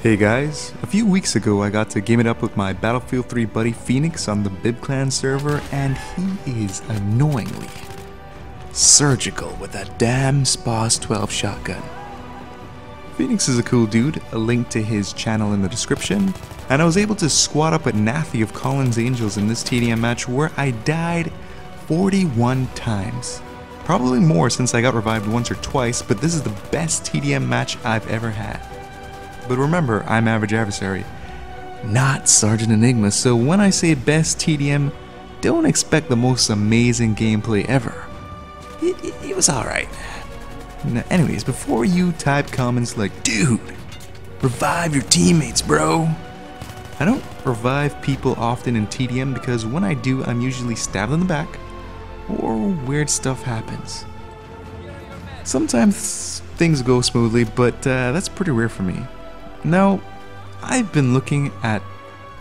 Hey guys, a few weeks ago I got to game it up with my Battlefield 3 buddy Phoenix on the Bib Clan server, and he is annoyingly surgical with that damn SPAS 12 shotgun. Phoenix is a cool dude, a link to his channel in the description, and I was able to squad up with Nathy of Collins Angels in this TDM match where I died 41 times. Probably more since I got revived once or twice, but this is the best TDM match I've ever had. But remember, I'm Average Adversary, not Sergeant Enigma, so when I say best TDM, don't expect the most amazing gameplay ever. It was alright. Anyways, before you type comments like, dude, revive your teammates, bro. I don't revive people often in TDM because when I do, I'm usually stabbed in the back or weird stuff happens. Sometimes things go smoothly, but that's pretty rare for me. Now, I've been looking at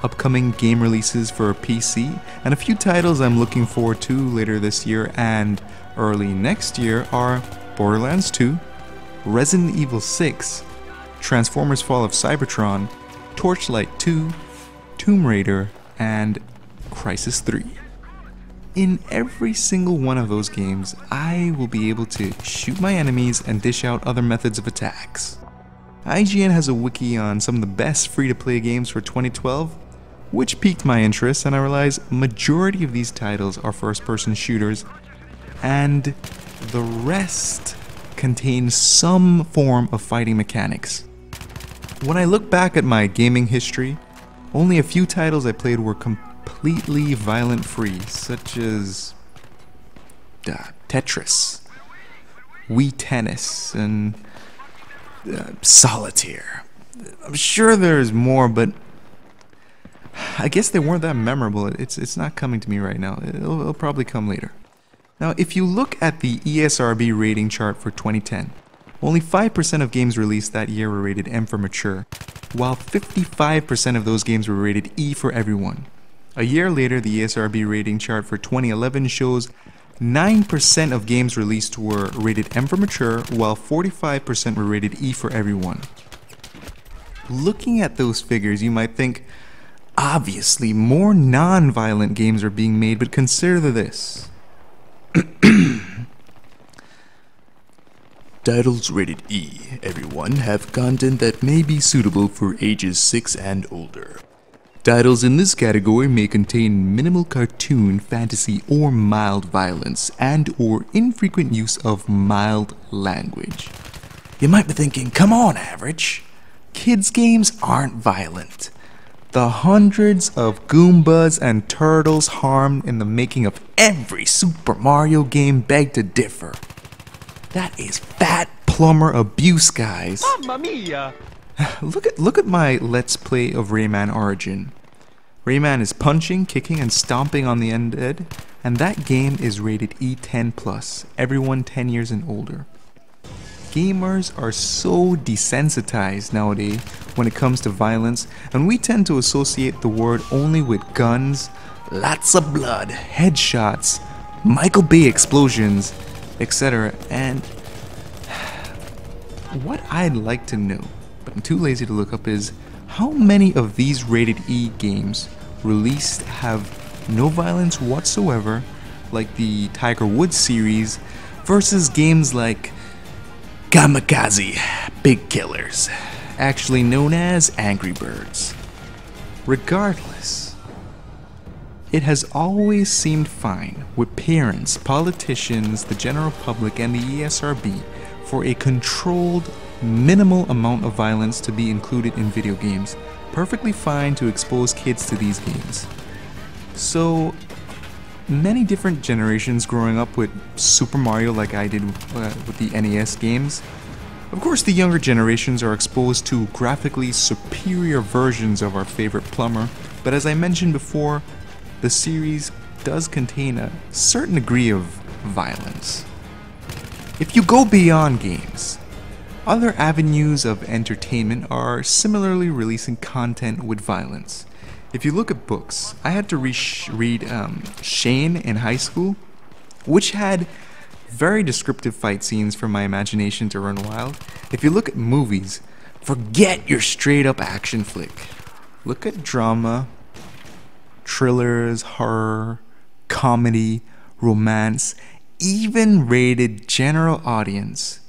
upcoming game releases for PC, and a few titles I'm looking forward to later this year and early next year are Borderlands 2, Resident Evil 6, Transformers Fall of Cybertron, Torchlight 2, Tomb Raider, and Crysis 3. In every single one of those games, I will be able to shoot my enemies and dish out other methods of attacks. IGN has a wiki on some of the best free-to-play games for 2012, which piqued my interest, and I realized majority of these titles are first-person shooters, and the rest contain some form of fighting mechanics. When I look back at my gaming history, only a few titles I played were completely violent-free, such as Tetris, Wii Tennis, and Solitaire. I'm sure there's more, but I guess they weren't that memorable. It's not coming to me right now. It'll probably come later. Now, if you look at the ESRB rating chart for 2010, only 5% of games released that year were rated M for mature, while 55% of those games were rated E for everyone. A year later, the ESRB rating chart for 2011 shows 9% of games released were rated M for mature, while 45% were rated E for everyone. Looking at those figures, you might think, obviously more non-violent games are being made, but consider this. Titles rated E, everyone, have content that may be suitable for ages 6 and older. Titles in this category may contain minimal cartoon, fantasy, or mild violence, and or infrequent use of mild language. You might be thinking, come on, Average. Kids' games aren't violent. The hundreds of Goombas and turtles harmed in the making of every Super Mario game beg to differ. That is fat plumber abuse, guys. Mamma mia! Look at my Let's Play of Rayman Origin. Rayman is punching, kicking, and stomping on the undead, and that game is rated E10+, everyone 10 years and older. Gamers are so desensitized nowadays when it comes to violence, and we tend to associate the word only with guns, lots of blood, headshots, Michael Bay explosions, etc. And what I'd like to know, but I'm too lazy to look up, is how many of these rated E games released have no violence whatsoever, like the Tiger Woods series, versus games like Kamikaze Big Killers, actually known as Angry Birds. Regardless, it has always seemed fine with parents, politicians, the general public, and the ESRB for a controlled, minimal amount of violence to be included in video games. Perfectly fine to expose kids to these games. So many different generations growing up with Super Mario like I did with the NES games. Of course, the younger generations are exposed to graphically superior versions of our favorite plumber, but as I mentioned before, the series does contain a certain degree of violence. If you go beyond games, other avenues of entertainment are similarly releasing content with violence. If you look at books, I had to read Shane in high school, which had very descriptive fight scenes for my imagination to run wild. If you look at movies, Forget your straight up action flick. Look at drama, thrillers, horror, comedy, romance, even rated general audience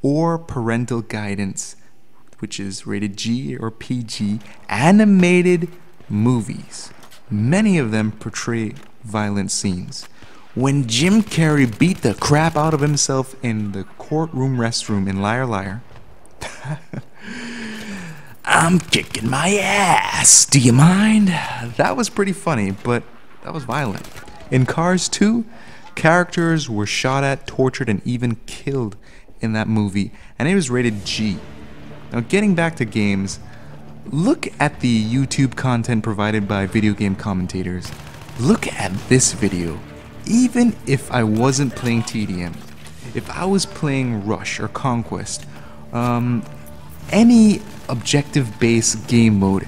or parental guidance, which is rated G or PG, animated movies. Many of them portray violent scenes. When Jim Carrey beat the crap out of himself in the courtroom restroom in Liar Liar, I'm kicking my ass, do you mind? That was pretty funny, but that was violent. In Cars 2, characters were shot at, tortured, and even killed in that movie, and it was rated G. Now, getting back to games, look at the YouTube content provided by video game commentators. Look at this video. Even if I wasn't playing TDM, if I was playing Rush or Conquest, any objective-based game mode,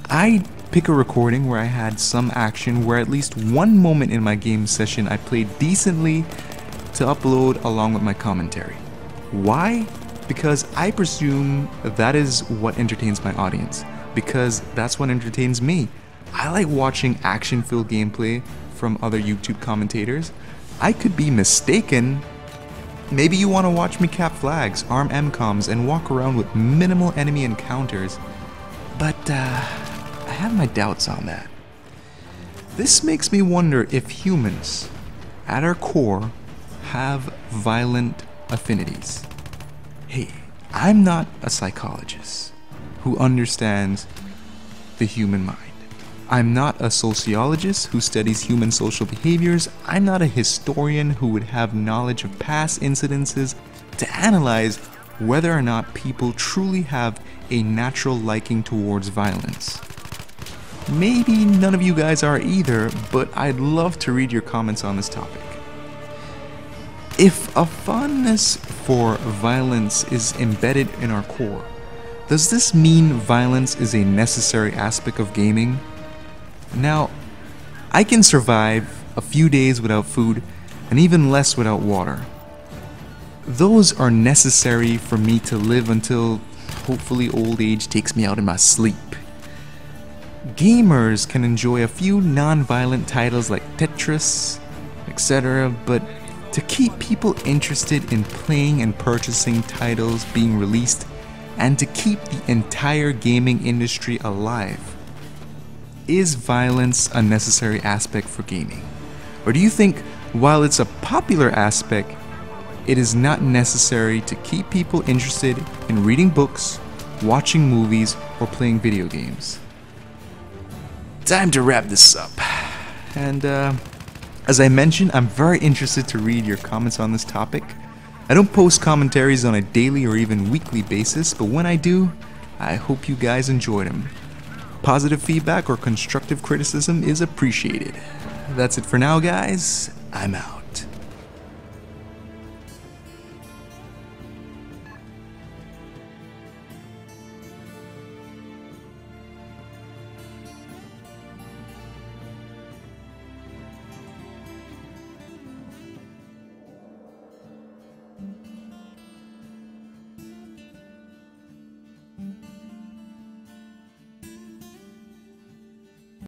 I'd pick a recording where I had some action, where at least one moment in my game session I played decently to upload along with my commentary. Why? Because I presume that is what entertains my audience, because that's what entertains me. I like watching action-filled gameplay from other YouTube commentators. I could be mistaken. Maybe you want to watch me cap flags, arm MCOMs, and walk around with minimal enemy encounters, but I have my doubts on that. This makes me wonder if humans, at our core, have violent affinities. Hey, I'm not a psychologist who understands the human mind. I'm not a sociologist who studies human social behaviors. I'm not a historian who would have knowledge of past incidences to analyze whether or not people truly have a natural liking towards violence. Maybe none of you guys are either, but I'd love to read your comments on this topic. If a fondness for violence is embedded in our core, does this mean violence is a necessary aspect of gaming? Now, I can survive a few days without food and even less without water. Those are necessary for me to live until hopefully old age takes me out in my sleep. Gamers can enjoy a few non-violent titles like Tetris, etc., but to keep people interested in playing and purchasing titles being released, and to keep the entire gaming industry alive, is violence a necessary aspect for gaming? Or do you think, while it's a popular aspect, it is not necessary to keep people interested in reading books, watching movies, or playing video games? Time to wrap this up. And as I mentioned, I'm very interested to read your comments on this topic. I don't post commentaries on a daily or even weekly basis, but when I do, I hope you guys enjoyed them. Positive feedback or constructive criticism is appreciated. That's it for now, guys. I'm out.